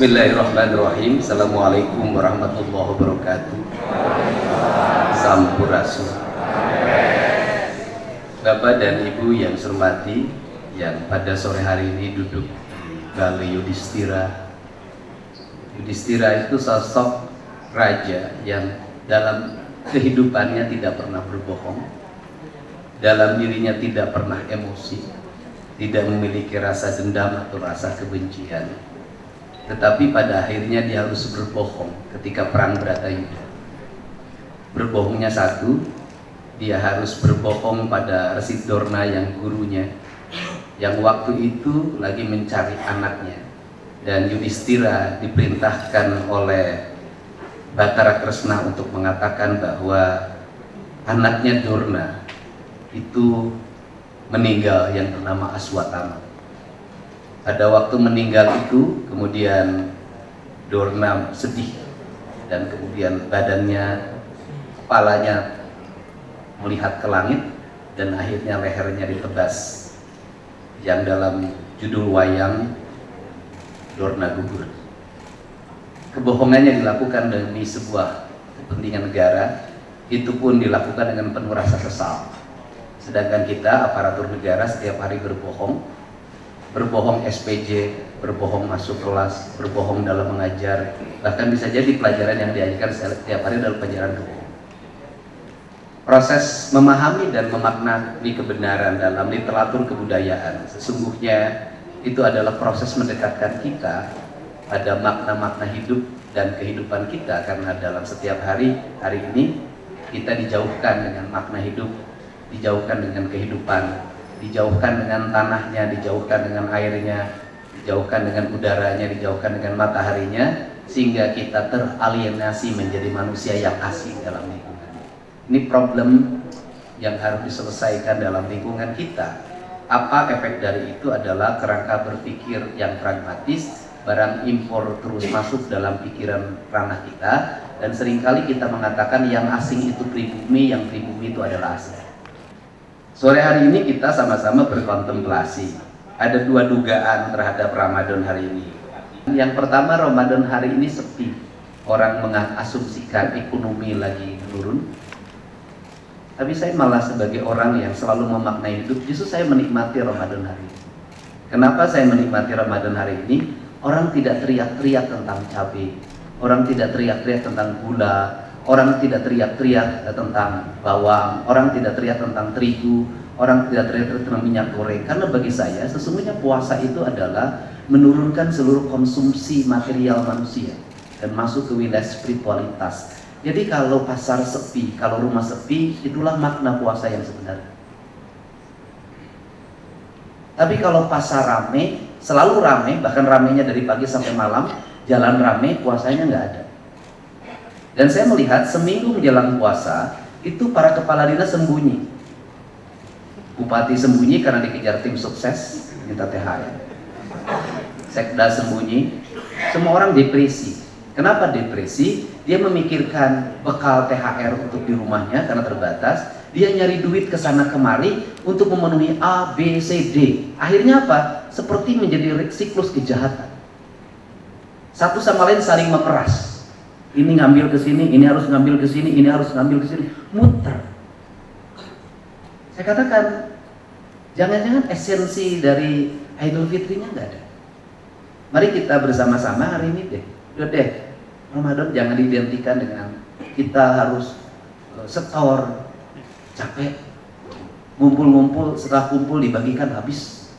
Bismillahirrahmanirrahim. Assalamualaikum warahmatullahi wabarakatuh. Sampurasun. Bapak dan Ibu yang saya hormati, yang pada sore hari ini duduk di Balai Yudhistira. Yudhistira itu sosok raja yang dalam kehidupannya tidak pernah berbohong, dalam dirinya tidak pernah emosi, tidak memiliki rasa dendam atau rasa kebencian. Tetapi pada akhirnya dia harus berbohong ketika perang Bratayuda. Berbohongnya satu, dia harus berbohong pada Resi Dorna yang gurunya, yang waktu itu lagi mencari anaknya. Dan Yudhistira diperintahkan oleh Batara Kresna untuk mengatakan bahwa anaknya Dorna itu meninggal yang bernama Aswatama. Pada waktu meninggal itu, kemudian Dorna sedih dan kemudian badannya, kepalanya melihat ke langit dan akhirnya lehernya ditebas, yang dalam judul wayang Dorna gugur. Kebohongannya dilakukan demi sebuah kepentingan negara, itu pun dilakukan dengan penuh rasa kesal. Sedangkan kita aparatur negara setiap hari berbohong SPJ, berbohong masuk kelas, berbohong dalam mengajar, bahkan bisa jadi pelajaran yang diajarkan setiap hari dalam pelajaran kebohongan. Proses memahami dan memaknai kebenaran dalam literatur kebudayaan sesungguhnya itu adalah proses mendekatkan kita pada makna-makna hidup dan kehidupan kita, karena dalam setiap hari ini kita dijauhkan dengan makna hidup, dijauhkan dengan kehidupan, dijauhkan dengan tanahnya, dijauhkan dengan airnya, dijauhkan dengan udaranya, dijauhkan dengan mataharinya, sehingga kita teralienasi menjadi manusia yang asing dalam lingkungan. Ini problem yang harus diselesaikan dalam lingkungan kita. Apa efek dari itu adalah kerangka berpikir yang pragmatis, barang impor terus masuk dalam pikiran ranah kita, dan seringkali kita mengatakan yang asing itu pribumi, yang pribumi itu adalah asing. Sore hari ini kita sama-sama berkontemplasi. Ada dua dugaan terhadap Ramadan hari ini. Yang pertama, Ramadan hari ini sepi. Orang mengasumsikan ekonomi lagi menurun. Tapi saya malah sebagai orang yang selalu memaknai hidup, justru saya menikmati Ramadan hari ini. Kenapa saya menikmati Ramadan hari ini? Orang tidak teriak-teriak tentang cabai, orang tidak teriak-teriak tentang gula, orang tidak teriak-teriak tentang bawang, orang tidak teriak tentang terigu, orang tidak teriak tentang minyak goreng. Karena bagi saya sesungguhnya puasa itu adalah menurunkan seluruh konsumsi material manusia dan masuk ke wilayah spiritualitas. Jadi kalau pasar sepi, kalau rumah sepi, itulah makna puasa yang sebenarnya. Tapi kalau pasar rame, selalu rame, bahkan ramenya dari pagi sampai malam, jalan rame, puasanya nggak ada. Dan saya melihat seminggu menjelang puasa, itu para kepala dinas sembunyi. Bupati sembunyi karena dikejar tim sukses, minta THR. Sekda sembunyi, semua orang depresi. Kenapa depresi? Dia memikirkan bekal THR untuk di rumahnya karena terbatas. Dia nyari duit ke sana kemari untuk memenuhi A, B, C, D. Akhirnya apa? Seperti menjadi siklus kejahatan. Satu sama lain saling memeras. Ini ngambil ke sini, ini harus ngambil ke sini, ini harus ngambil ke sini. Muter. Saya katakan, jangan-jangan esensi dari Idul Fitrinya nggak ada. Mari kita bersama-sama hari ini deh. Udah deh, Ramadan jangan diidentikan dengan kita harus setor, capek, ngumpul-ngumpul, setelah kumpul dibagikan habis,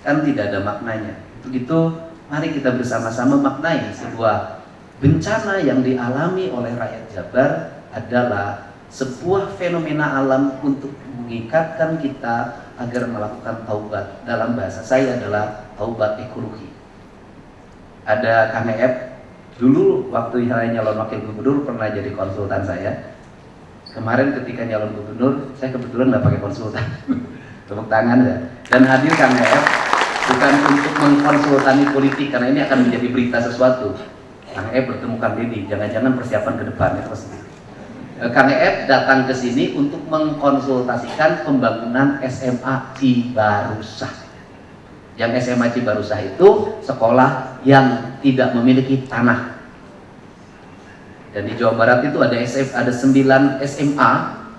kan tidak ada maknanya. Begitu, mari kita bersama-sama maknai sebuah bencana yang dialami oleh rakyat Jabar adalah sebuah fenomena alam untuk mengikatkan kita agar melakukan taubat. Dalam bahasa saya adalah taubat ekologi. Ada Kang Eep, dulu waktu saya nyalon wakil gubernur pernah jadi konsultan saya. Kemarin ketika nyalon gubernur, saya kebetulan nggak pakai konsultan, tepuk tangan ya. Dan hadir Kang Eep bukan untuk mengkonsultani politik, karena ini akan menjadi berita sesuatu. Kang Eep bertemu Kang Deddy, jangan-jangan persiapan ke depannya pasti. Kang Eep datang ke sini untuk mengkonsultasikan pembangunan SMA Cibarusah. Yang SMA Cibarusah itu sekolah yang tidak memiliki tanah. Dan di Jawa Barat itu ada 9 SMA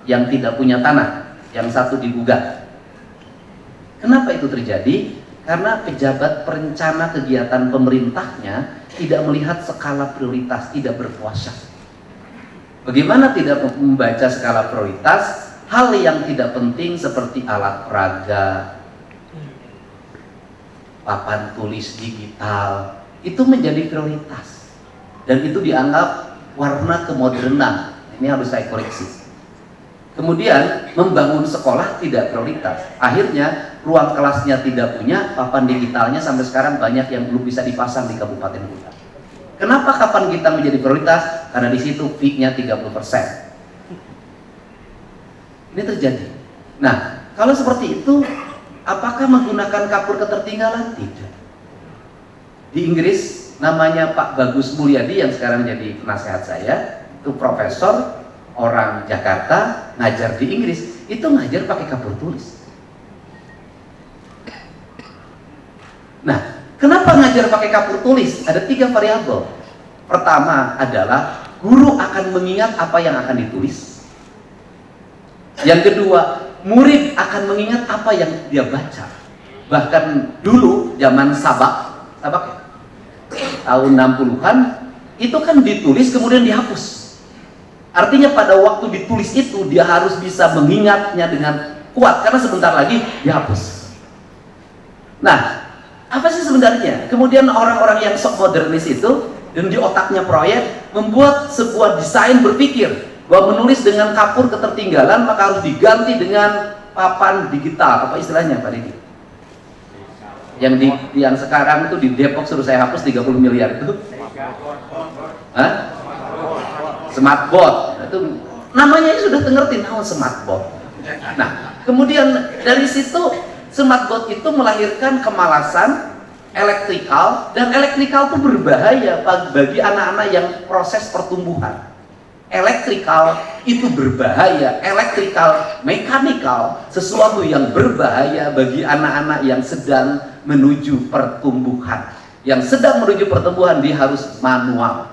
yang tidak punya tanah, yang satu digugat. Kenapa itu terjadi? Karena pejabat perencana kegiatan pemerintahnya tidak melihat skala prioritas, tidak berkuasa. Bagaimana tidak membaca skala prioritas? Hal yang tidak penting seperti alat peraga, papan tulis digital, itu menjadi prioritas. Dan itu dianggap warna kemodernan. Ini harus saya koreksi. Kemudian membangun sekolah tidak prioritas. Akhirnya ruang kelasnya tidak punya, papan digitalnya sampai sekarang banyak yang belum bisa dipasang di kabupaten kita. Kenapa kapan kita menjadi prioritas? Karena di situ fee-nya 30%. Ini terjadi. Nah, kalau seperti itu, apakah menggunakan kapur ketertinggalan? Tidak. Di Inggris namanya Pak Bagus Mulyadi yang sekarang jadi penasehat saya, itu profesor orang Jakarta, ngajar di Inggris, itu ngajar pakai kapur tulis. Nah, kenapa ngajar pakai kapur tulis? Ada 3 variabel. Pertama adalah guru akan mengingat apa yang akan ditulis. Yang kedua, murid akan mengingat apa yang dia baca. Bahkan dulu zaman sabak ya, tahun 60-an itu kan ditulis kemudian dihapus. Artinya pada waktu ditulis itu dia harus bisa mengingatnya dengan kuat karena sebentar lagi dihapus. Nah, apa sih sebenarnya? Kemudian orang-orang yang sok modernis itu dan di otaknya proyek membuat sebuah desain berpikir bahwa menulis dengan kapur ketertinggalan maka harus diganti dengan papan digital. Apa istilahnya Pak Didi? Yang sekarang itu di Depok suruh saya hapus 30 miliar itu. Hah? Smartboard. Itu namanya sudah ngerti nama smartboard. Nah, kemudian dari situ smartboard itu melahirkan kemalasan elektrikal, dan elektrikal itu berbahaya bagi anak-anak yang proses pertumbuhan. Elektrikal itu berbahaya, elektrikal, mekanikal, sesuatu yang berbahaya bagi anak-anak yang sedang menuju pertumbuhan. Yang sedang menuju pertumbuhan dia harus manual.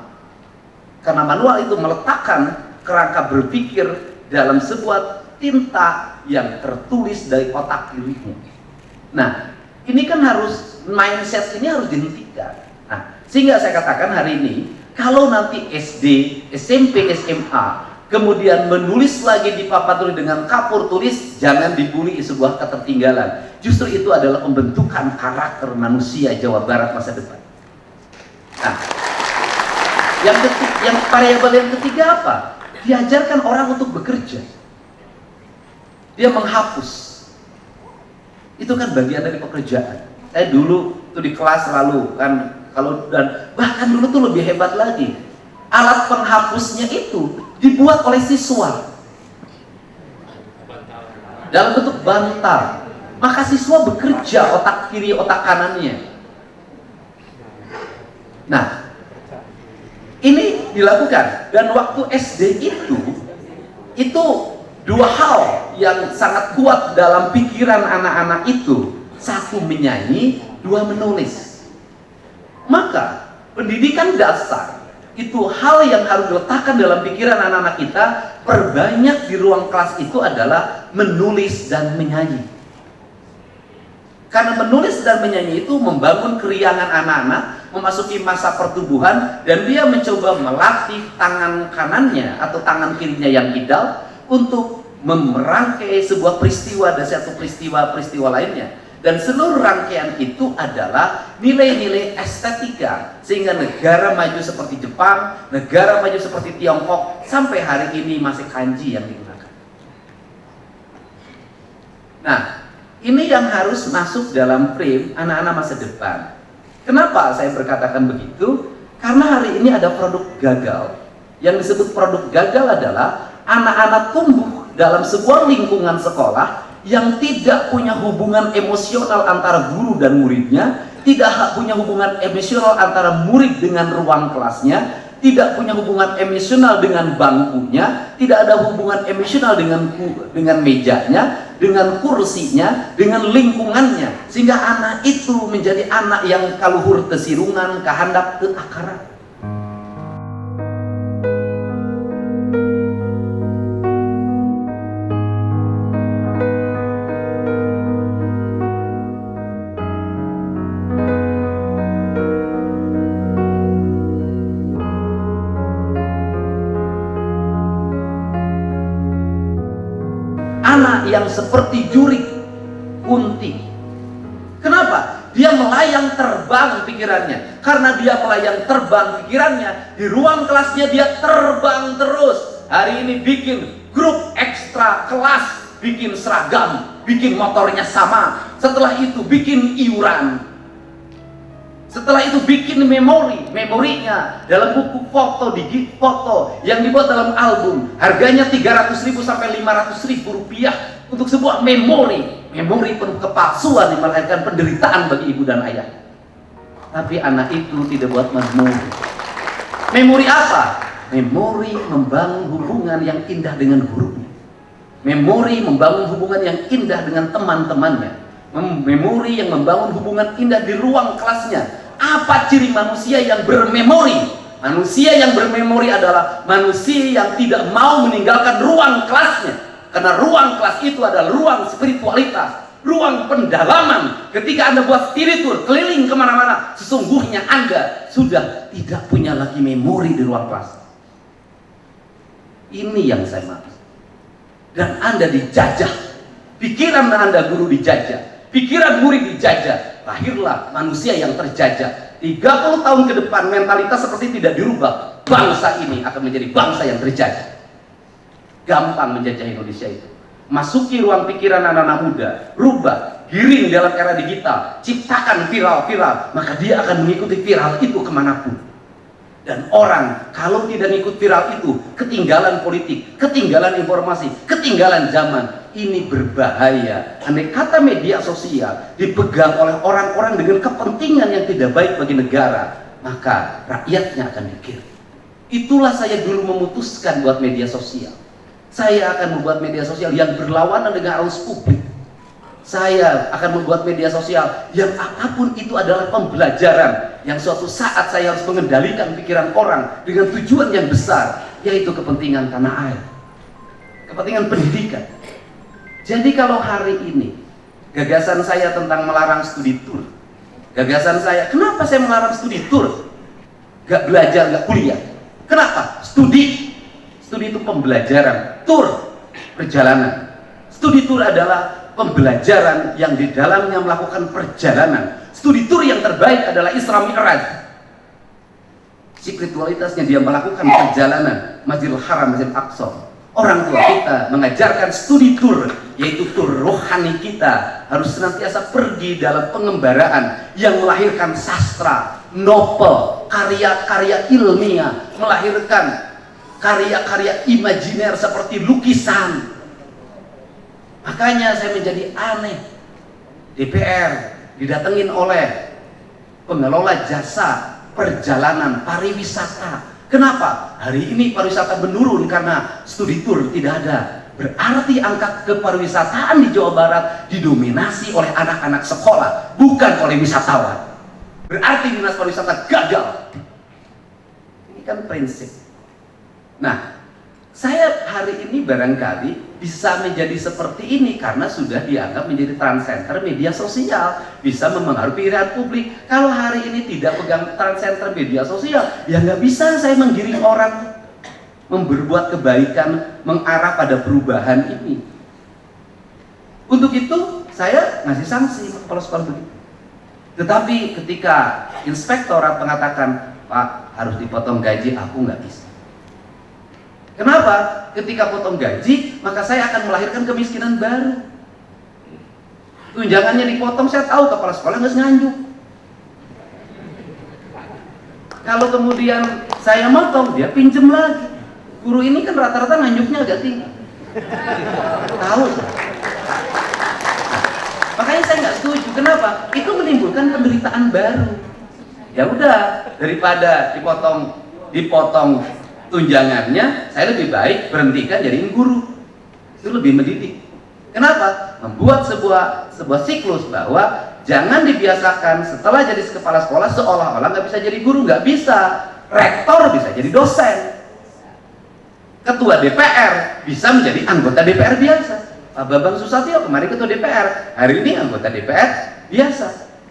Karena manual itu meletakkan kerangka berpikir dalam sebuah tinta yang tertulis dari otak kirinya. Nah, ini kan harus, mindset ini harus dihentikan. Nah, sehingga saya katakan hari ini, kalau nanti SD, SMP, SMA, kemudian menulis lagi di papan tulis dengan kapur tulis, jangan dibully sebuah ketertinggalan. Justru itu adalah pembentukan karakter manusia Jawa Barat masa depan. Nah, yang variabel yang ketiga apa? Diajarkan orang untuk bekerja. Dia menghapus. Itu kan bagian dari pekerjaan. Saya dulu tuh di kelas selalu kan, kalau dan bahkan dulu tuh lebih hebat lagi. Alat penghapusnya itu dibuat oleh siswa dalam bentuk bantal. Maka siswa bekerja otak kiri, otak kanannya. Nah, ini dilakukan, dan waktu SD itu 2 hal yang sangat kuat dalam pikiran anak-anak itu. 1 menyanyi, 2 menulis. Maka pendidikan dasar itu hal yang harus diletakkan dalam pikiran anak-anak kita. Perbanyak di ruang kelas itu adalah menulis dan menyanyi. Karena menulis dan menyanyi itu membangun keriangan anak-anak, memasuki masa pertumbuhan, dan dia mencoba melatih tangan kanannya atau tangan kirinya yang kidal untuk merangkai sebuah peristiwa dan satu peristiwa lainnya. Dan seluruh rangkaian itu adalah nilai-nilai estetika, sehingga negara maju seperti Jepang, negara maju seperti Tiongkok, sampai hari ini masih kanji yang digunakan. Nah, ini yang harus masuk dalam frame anak-anak masa depan. Kenapa saya berkatakan begitu? Karena hari ini ada produk gagal. Yang disebut produk gagal adalah anak-anak tumbuh dalam sebuah lingkungan sekolah yang tidak punya hubungan emosional antara guru dan muridnya, tidak punya hubungan emosional antara murid dengan ruang kelasnya, tidak punya hubungan emosional dengan bangkunya, tidak ada hubungan emosional dengan mejanya, dengan kursinya, dengan lingkungannya, sehingga anak itu menjadi anak yang kaluhur tesirungan, kahandap teu akaran. Anak yang seperti jurik kunti. Kenapa? Dia melayang terbang pikirannya. Karena dia melayang terbang pikirannya, di ruang kelasnya dia terbang terus. Hari ini bikin grup ekstra kelas, bikin seragam, bikin motornya sama. Setelah itu bikin iuran. Setelah itu bikin memorinya dalam buku foto, digit foto yang dibuat dalam album. Harganya 300.000 sampai 500.000 rupiah untuk sebuah memori penuh kepalsuan yang melahirkan penderitaan bagi ibu dan ayah. Tapi anak itu tidak buat memori. Memori apa? Memori membangun hubungan yang indah dengan gurunya. Memori membangun hubungan yang indah dengan teman-temannya. Memori yang membangun hubungan indah di ruang kelasnya. Apa ciri manusia yang bermemori? Manusia yang bermemori adalah manusia yang tidak mau meninggalkan ruang kelasnya. Karena ruang kelas itu adalah ruang spiritualitas, ruang pendalaman. Ketika Anda buat studi tour keliling kemana-mana, sesungguhnya Anda sudah tidak punya lagi memori di ruang kelas. Ini yang saya maksud. Dan Anda dijajah. Pikiran Anda guru dijajah, pikiran murid dijajah. Lahirlah manusia yang terjajah. 30 tahun ke depan mentalitas seperti tidak dirubah, bangsa ini akan menjadi bangsa yang terjajah. Gampang menjajah Indonesia itu. Masuki ruang pikiran anak-anak muda, rubah, giring dalam era digital, ciptakan viral-viral, maka dia akan mengikuti viral itu kemanapun. Dan orang kalau tidak ngikut viral itu, ketinggalan politik, ketinggalan informasi, ketinggalan zaman. Ini berbahaya. Andai kata media sosial dipegang oleh orang-orang dengan kepentingan yang tidak baik bagi negara, maka rakyatnya akan dikir. Itulah saya dulu memutuskan buat media sosial. Saya akan membuat media sosial yang berlawanan dengan arus publik. Saya akan membuat media sosial yang apapun itu adalah pembelajaran, yang suatu saat saya harus mengendalikan pikiran orang dengan tujuan yang besar, yaitu kepentingan tanah air, kepentingan pendidikan. Jadi kalau hari ini gagasan saya tentang melarang studi tour, gagasan saya, kenapa saya melarang studi tour? Gak belajar, gak kuliah. Kenapa? Studi itu pembelajaran, tour perjalanan. Studi tour adalah pembelajaran yang di dalamnya melakukan perjalanan. Studi tour yang terbaik adalah Isra Mi'raj. Spiritualitasnya dia melakukan perjalanan Masjidil Haram, Masjidil Aqsa. Orang tua kita mengajarkan studi tour, yaitu tour rohani kita harus senantiasa pergi dalam pengembaraan yang melahirkan sastra, novel, karya-karya ilmiah, melahirkan karya-karya imajiner seperti lukisan. Makanya saya menjadi aneh. DPR didatengin oleh pengelola jasa perjalanan pariwisata. Kenapa? Hari ini pariwisata menurun karena studi tour tidak ada. Berarti angka kepariwisataan di Jawa Barat didominasi oleh anak-anak sekolah, bukan oleh wisatawan. Berarti dinas pariwisata gagal. Ini kan prinsip. Nah, saya hari ini barangkali bisa menjadi seperti ini karena sudah dianggap menjadi transcender media sosial, bisa memengaruhi pikiran publik. Kalau hari ini tidak pegang transcender media sosial, ya nggak bisa saya menggiring orang berbuat kebaikan, mengarah pada perubahan ini. Untuk itu saya ngasih sanksi kalau seperti begitu. Tetapi ketika inspektorat mengatakan, Pak harus dipotong gaji, aku nggak bisa. Kenapa? Ketika potong gaji, maka saya akan melahirkan kemiskinan baru. Tunjangannya dipotong, saya tahu kepala sekolah nggak nganjuk. Kalau kemudian saya motong, dia pinjem lagi. Guru ini kan rata-rata nganjuknya agak tinggi. Tahu? Makanya saya nggak setuju. Kenapa? Itu menimbulkan penderitaan baru. Ya udah, daripada dipotong tunjangannya, saya lebih baik berhentikan jadiin guru. Itu lebih mendidik. Kenapa? Membuat sebuah siklus bahwa jangan dibiasakan setelah jadi kepala sekolah seolah-olah nggak bisa jadi guru. Nggak bisa. Rektor bisa jadi dosen. Ketua DPR bisa menjadi anggota DPR biasa. Pak Bambang Susatyo kemarin ketua DPR, hari ini anggota DPR biasa.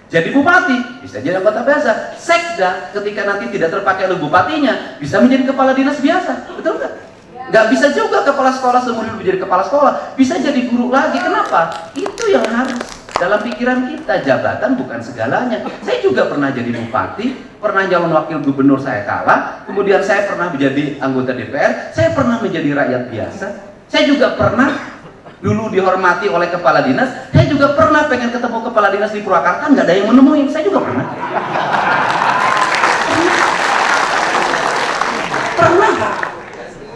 Jadi bupati bisa jadi anggota biasa. Sekda ketika nanti tidak terpakai oleh bupatinya bisa menjadi kepala dinas biasa. Betul nggak? Nggak bisa juga kepala sekolah seumur hidup menjadi kepala sekolah, bisa jadi guru lagi. Kenapa? Itu yang harus dalam pikiran kita. Jabatan bukan segalanya. Saya juga pernah jadi bupati, pernah calon wakil gubernur, saya kalah, kemudian saya pernah menjadi anggota DPR, saya pernah menjadi rakyat biasa, saya juga pernah dulu dihormati oleh kepala dinas, saya juga pernah pengen ketemu kepala dinas di Purwakarta, nggak ada yang menemuin, saya juga pernah.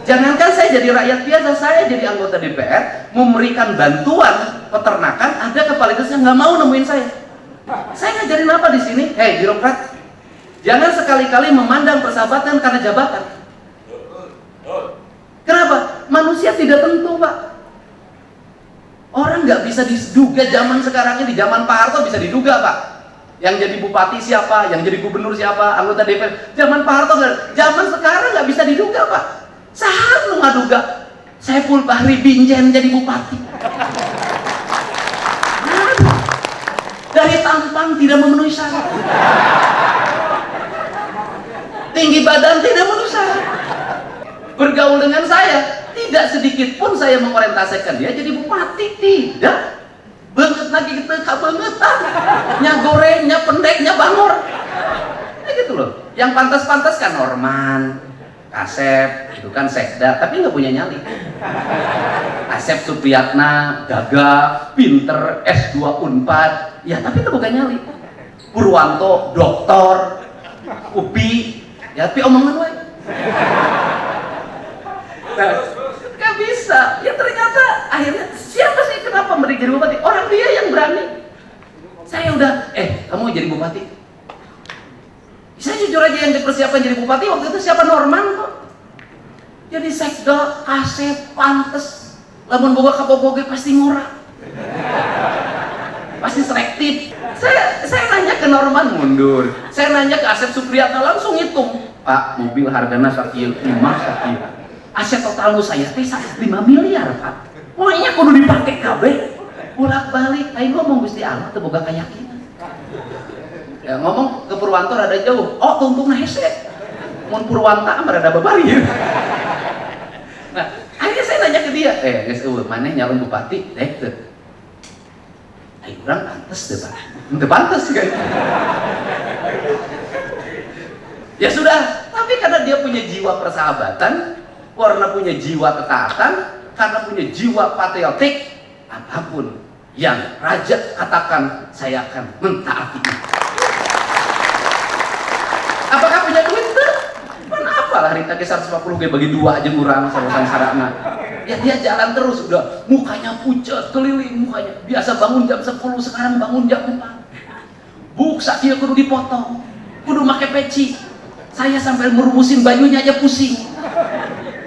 Jangankan saya jadi rakyat biasa, saya jadi anggota DPR, memberikan bantuan peternakan, ada kepala dinas yang nggak mau nemuin saya. Saya ngajarin apa di sini? Hei birokrat, jangan sekali-kali memandang persahabatan karena jabatan. Kenapa? Manusia tidak tentu, Pak. Orang nggak bisa diduga zaman sekarang ini, zaman Pak Harto bisa diduga, Pak. Yang jadi bupati siapa, yang jadi gubernur siapa, anggota DPR. Zaman Pak Harto, zaman sekarang nggak bisa diduga, Pak. Saat lu ngaduga Saiful Bahri Binjen jadi bupati. Dari tampang tidak memenuhi syarat, tinggi badan tidak memenuhi syarat, bergaul dengan saya tidak sedikit pun saya mengorientasikan dia jadi bupati, tidak. Banget lagi kita kabangetan, nya goreng, nya pendek, nya bangor, gitu loh. Yang pantas-pantas kan Norman, Asep, itu kan sekda, tapi nggak punya nyali. Asep Supriyatna, gagah, pinter, S2 Unpad, ya tapi itu bukan nyali. Purwanto, doktor, Upi, ya tapi omongan wae. Nah, nggak bisa. Ya ternyata akhirnya siapa sih kenapa mereka jadi bupati? Orang dia yang berani. Saya udah, kamu jadi bupati? Saya jujur aja yang dipersiapkan jadi bupati waktu itu siapa? Norman kok. Jadi sekda, Asep, pantes. Lamun boga kapopoge pasti murah. Pasti selektif. Saya nanya ke Norman mundur. Saya nanya ke Asep Supriyatna langsung hitung. Pak, mobil harganya sakieu, 5 sakieu. Aset total saya teh 5 miliar, Pak. Pokoknya kudu dipakai kabeh. Bolak-balik, aing ngomong Gusti Allah teu boga keyakinan. Ya, ngomong ke Purwanto rada jauh, oh tungtung hese mun Purwanta mah rada babari. Nah, akhirnya saya nanya ke dia, geus eueuh maneh nyalon bupati, teu. Ai urang pantes teu, Pak. Teu pantes kan. Ya sudah, tapi karena dia punya jiwa persahabatan, karena punya jiwa ketaatan, karena punya jiwa patriotik, apapun yang raja katakan saya akan mentaati. Apakah punya duit? Kenapa lah Rita ke 150 kayak bagi 2 aja murang sama sarana. Ya dia jalan terus udah mukanya pucat keliling mukanya. Biasa bangun jam 10 sekarang bangun jam 4. Buk sakieu kudu dipotong. Kudu make peci. Saya sampai merumusin bajunya aja pusing.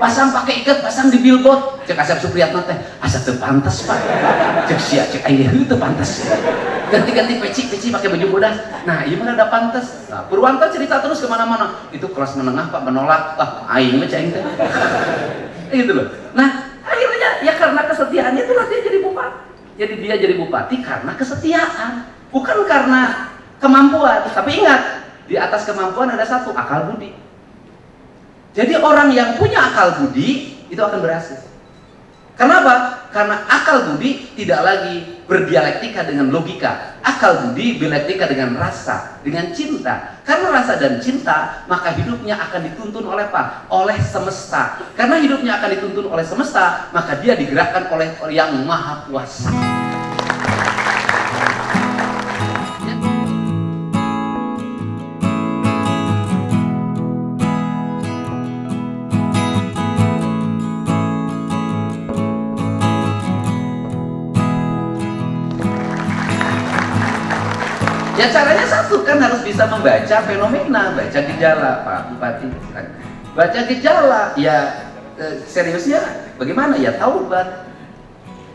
Pasang pakai ikat, pasang di billboard. Cek Asep Supriyatna teh, asa teu pantes, Pak. Cek sia cek aing teu pantes. Ganti-ganti peci pakai baju bodas. Nah, ieu mah ada pantes. Nah, Purwanto cerita terus kemana mana. Itu kelas menengah, Pak, menolak. Aing mah cing teh. Gitu loh. Nah, akhirnya ya karena kesetiaannya itulah dia jadi bupati. Jadi dia jadi bupati karena kesetiaan, bukan karena kemampuan. Tapi ingat, di atas kemampuan ada satu, akal budi. Jadi orang yang punya akal budi itu akan berhasil. Kenapa? Karena akal budi tidak lagi berdialektika dengan logika. Akal budi dialektika dengan rasa, dengan cinta. Karena rasa dan cinta, maka hidupnya akan dituntun oleh apa? Oleh semesta. Karena hidupnya akan dituntun oleh semesta, maka dia digerakkan oleh yang maha kuasa. Ya caranya satu kan harus bisa membaca fenomena, baca gejala, Pak Bupati. Baca gejala, ya seriusnya bagaimana? Ya taubat.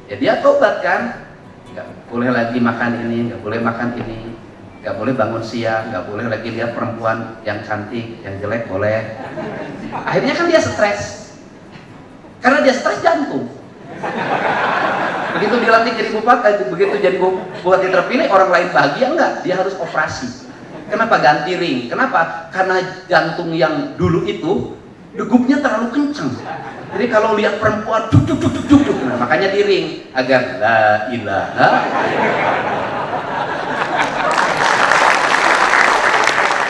Ya dia tobat kan, nggak boleh lagi makan ini, nggak boleh makan ini, nggak boleh bangun siang, nggak boleh lagi lihat perempuan yang cantik, yang jelek boleh. Akhirnya kan dia stres, karena dia stres jantung. Begitu dilantik jadi bupati, begitu jadi bupati terpilih, orang lain bahagia enggak, dia harus operasi. Kenapa ganti ring? Kenapa? Karena jantung yang dulu itu degupnya terlalu kencang. Jadi kalau lihat perempuan duk duk duk duk duk, duk. Nah, makanya di ring agar la ilaha.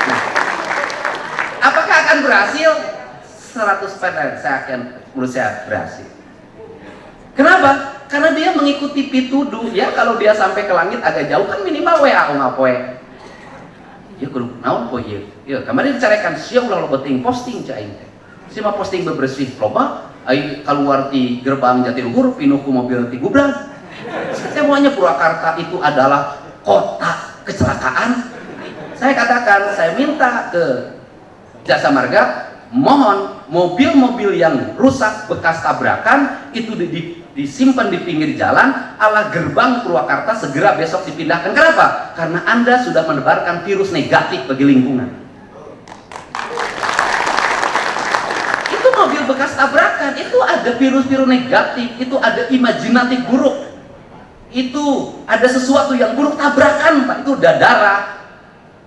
Nah, apakah akan berhasil? 100% saya akan, menurut saya berhasil. Kenapa? Karena dia mengikuti pituduh. Ya kalau dia sampai ke langit agak jauh kan minimal WA ngapoe. Ya kudu naon poe ieu. Ya kemarin dicarekan sia ulah loba ting posting ca aing teh. Si mah posting bebersih loba ai keluar di gerbang Jatiluhur pinuh ku mobil ti gubrang. Semuanya Purwakarta itu adalah kota kecelakaan. Saya katakan, saya minta ke Jasa Marga, mohon mobil-mobil yang rusak bekas tabrakan itu disimpan di pinggir jalan ala gerbang Purwakarta, segera besok dipindahkan. Kenapa? Karena Anda sudah menebarkan virus negatif bagi lingkungan. Itu mobil bekas tabrakan, itu ada virus-virus negatif, itu ada imajinatif buruk, itu ada sesuatu yang buruk. Tabrakan Pak, itu ada darah,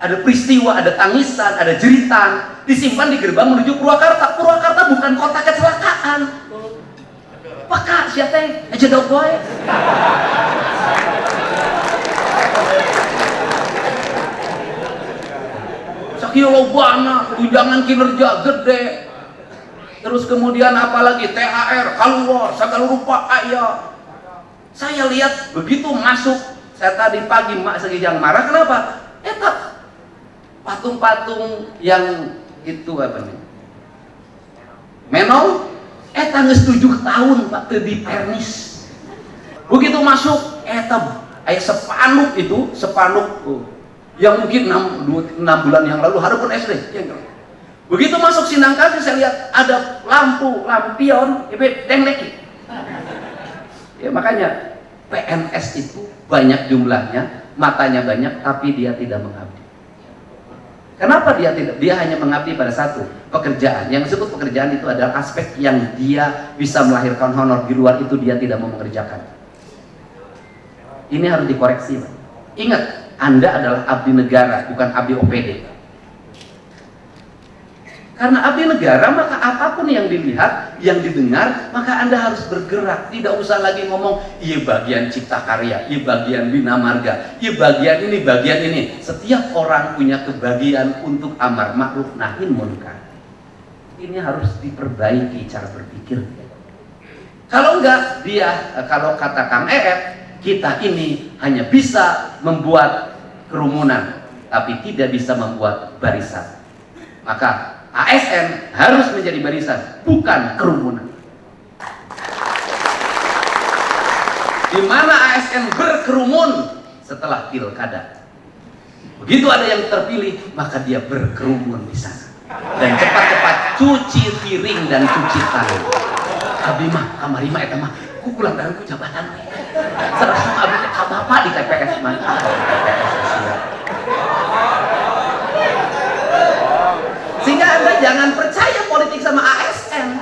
ada peristiwa, ada tangisan, ada jeritan, disimpan di gerbang menuju Purwakarta. Purwakarta bukan kota kecelakaan. Peka siapa aja dong boy. Sakieu lobana tunjangan kinerja gede. Terus kemudian apalagi THR keluar segala rupa aya. Saya lihat begitu masuk, saya tadi pagi mak segijang marah. Kenapa? Eta patung-patung yang itu apa nih? Menong eta geus 7 tahun Pak teu dipernis. Begitu masuk eta aya sepanduk itu, sepanduk yang mungkin 6 bulan yang lalu hareupeun SD. Begitu masuk Sindang Kasih saya lihat ada lampion dengleki. Ya makanya PNS itu banyak jumlahnya, matanya banyak tapi dia tidak mengabdi. Kenapa dia tidak? Dia hanya mengabdi pada satu pekerjaan. Yang disebut pekerjaan itu adalah aspek yang dia bisa melahirkan honor. Di luar itu dia tidak mau mengerjakan. Ini harus dikoreksi, Pak. Ingat, Anda adalah abdi negara, bukan abdi OPD. Karena abdi negara, maka apapun yang dilihat, yang didengar, maka Anda harus bergerak. Tidak usah lagi ngomong, iya bagian cipta karya, iya bagian bina marga, iya bagian ini, bagian ini. Setiap orang punya kebagian untuk amar ma'ruf nahi munkar. Ini harus diperbaiki cara berpikir. Kalau enggak, kalau kata Kang kita ini hanya bisa membuat kerumunan, tapi tidak bisa membuat barisan. Maka ASN harus menjadi barisan, bukan kerumunan. Di mana ASN berkerumun setelah pilkada. Begitu ada yang terpilih, maka dia berkerumun di sana. Dan cepat-cepat cuci piring dan cuci tangan. Abdi mah, kamari mah eta mah, ku kulang dalam ku jabatan. Serasa abdi teh ka bapak di TPS mah. TPS siap. Sehingga Anda jangan percaya politik sama ASN.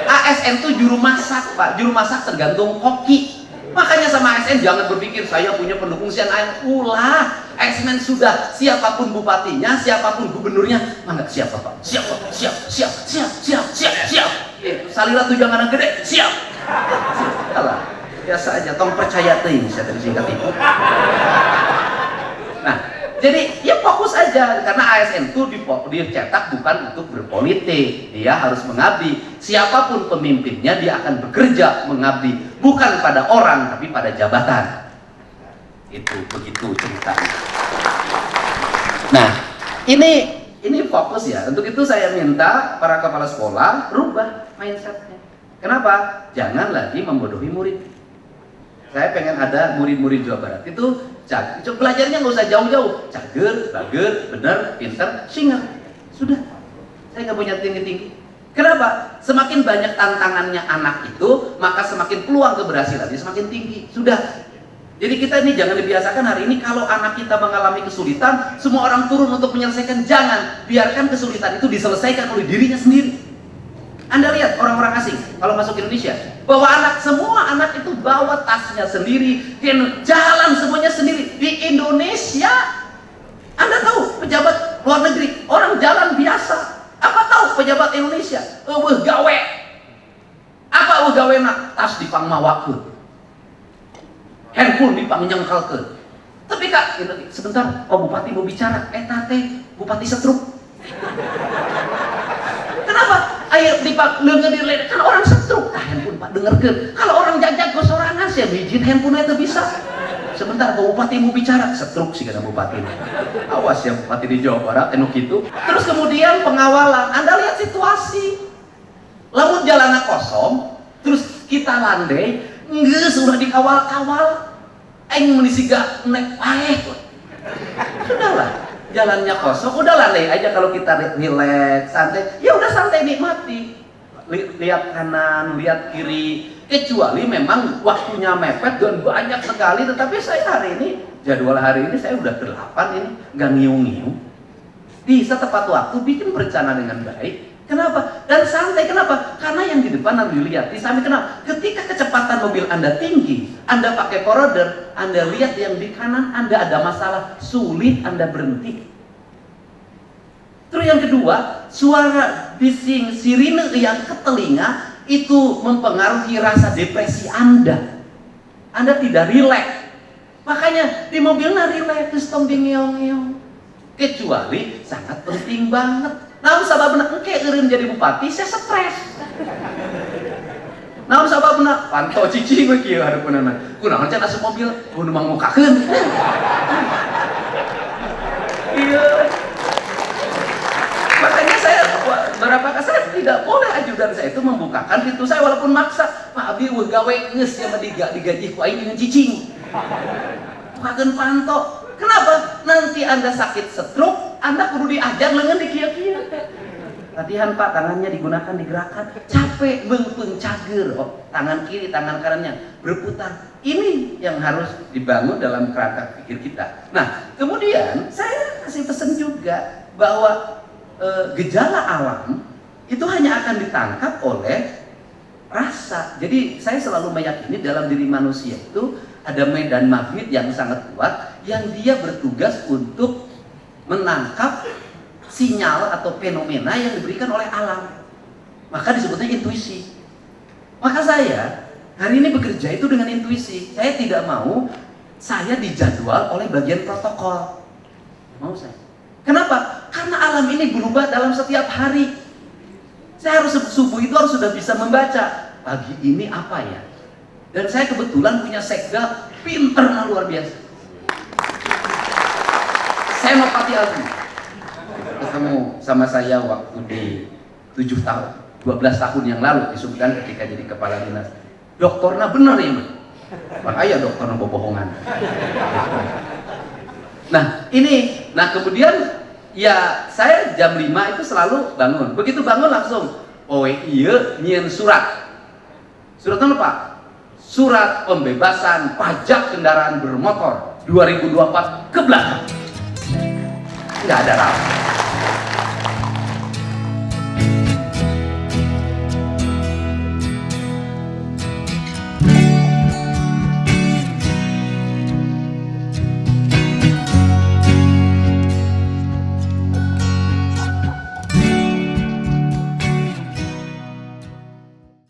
ASN itu juru masak, Pak. Juru masak tergantung koki. Makanya sama ASN jangan berpikir saya punya pendukung sian ASN. Ulah, ASN sudah siapapun bupatinya, siapapun gubernurnya, mangga siap Pak. Siap, siap, siap, siap, siap, siap, siap. Salila tujangan gede, siap. Alah, biasa aja, tong percaya teuing saya tadi singkat itu. Nah, jadi ya fokus aja, karena ASN itu dicetak bukan untuk berpolitik, dia harus mengabdi. Siapapun pemimpinnya dia akan bekerja mengabdi, bukan pada orang tapi pada jabatan. Itu begitu ceritanya. Nah, ini fokus ya. Untuk itu saya minta para kepala sekolah rubah mindsetnya. Kenapa? Jangan lagi membodohi murid. Saya pengen ada murid-murid Jawa Barat itu belajarnya nggak usah jauh-jauh, cager, bager, bener, pinter, singer, sudah. Saya nggak punya tinggi-tinggi. Kenapa? Semakin banyak tantangannya anak itu, maka semakin peluang keberhasilannya semakin tinggi. Sudah. Jadi kita ini jangan dibiasakan hari ini kalau anak kita mengalami kesulitan, semua orang turun untuk menyelesaikan. Jangan. Biarkan kesulitan itu diselesaikan oleh dirinya sendiri. Anda lihat orang-orang asing kalau masuk Indonesia, bawa semua anak itu bawa tasnya sendiri, jalan semuanya sendiri. Di Indonesia, Anda tahu pejabat luar negeri, orang jalan biasa. Apa tahu pejabat Indonesia? Gawe. Apa gawe nak? Tas dipang mawakeun. Handphone dipang nyengkelkeun. Tapi Kak, sebentar, Bupati mau bicara. Tate, Bupati setruk. Kenapa? Ayo dipak denger kan orang setruk. Handphone Pak dengerkeun. Kalau orang jajak gosorangan sih bijin handphone itu bisa. Sebentar, Bupati mau bicara. Setruk sih kata Bupati. Awas ya Bupati di Jawa Barat enu kitu. Terus kemudian pengawalan. Anda lihat situasi. Lamun jalannya kosong, terus kita landai, geus udah dikawal-kawal. Aing menisiga nek paeh. Sudahlah. Jalannya kosong, udah landai aja kalau kita relax, santai. Ya udah santai nikmati. Lihat kanan, lihat kiri. Kecuali memang waktunya mepet dan banyak sekali. Tetapi saya hari ini, jadwal hari ini saya udah ke-8 ini, nggak ngiung-ngiung. Bisa tepat waktu, bikin perencanaan dengan baik. Kenapa? Dan santai, kenapa? Karena yang di depan harus dilihat. Di samping kenapa? Ketika kecepatan mobil Anda tinggi, Anda pakai koridor, Anda lihat yang di kanan, Anda ada masalah, sulit Anda berhenti. Terus yang kedua, suara bising sirine yang ke telinga itu mempengaruhi rasa depresi Anda. Anda tidak rileks. Makanya di mobilnya rileks, terus tong ngeong-ngeong. Kecuali sangat penting banget. Nah, sababna engke eureun jadi bupati, saya stres. Nah, sababna pantau cicing we kieu hareupeunana. Kunaon can asup mobil, kudu mangmukakeun. Iya. Makanya saya berapa kali saya tidak boleh ajudan saya itu membukakan pintu saya walaupun maksa. Pak Abi gawe geus ya digaji ku aing dengan cicing. Bukakeun panto. Kenapa? Nanti Anda sakit stroke, Anda kudu diajar leungeun di kieu-kieu. Latihan Pak, tangannya digunakan, digerakkan. Capek, beungpeung cager. Oh, tangan kiri, tangan kanannya berputar. Ini yang harus dibangun dalam kerangka pikir kita. Nah, kemudian saya kasih pesan juga bahwa gejala alam itu hanya akan ditangkap oleh rasa. Jadi saya selalu meyakini dalam diri manusia itu ada medan magnet yang sangat kuat yang dia bertugas untuk menangkap sinyal atau fenomena yang diberikan oleh alam. Maka disebutnya intuisi. Maka saya hari ini bekerja itu dengan intuisi. Saya tidak mau saya dijadwal oleh bagian protokol. Mau saya. Kenapa? Karena alam ini berubah dalam setiap hari. Saya harus subuh itu harus sudah bisa membaca pagi ini apa ya. Dan saya kebetulan punya sekda pinter luar biasa. Senopati Agung ketemu sama saya waktu di 12 tahun yang lalu di Sumedang ketika jadi kepala dinas. Dokternya bener ya, makanya dokternya bohongan. Nah kemudian ya saya jam 5 itu selalu bangun. Begitu bangun langsung, oh iya nyieun surat. Suratnya apa? Surat pembebasan pajak kendaraan bermotor 2024 ke belakang. Nggak ada rapat.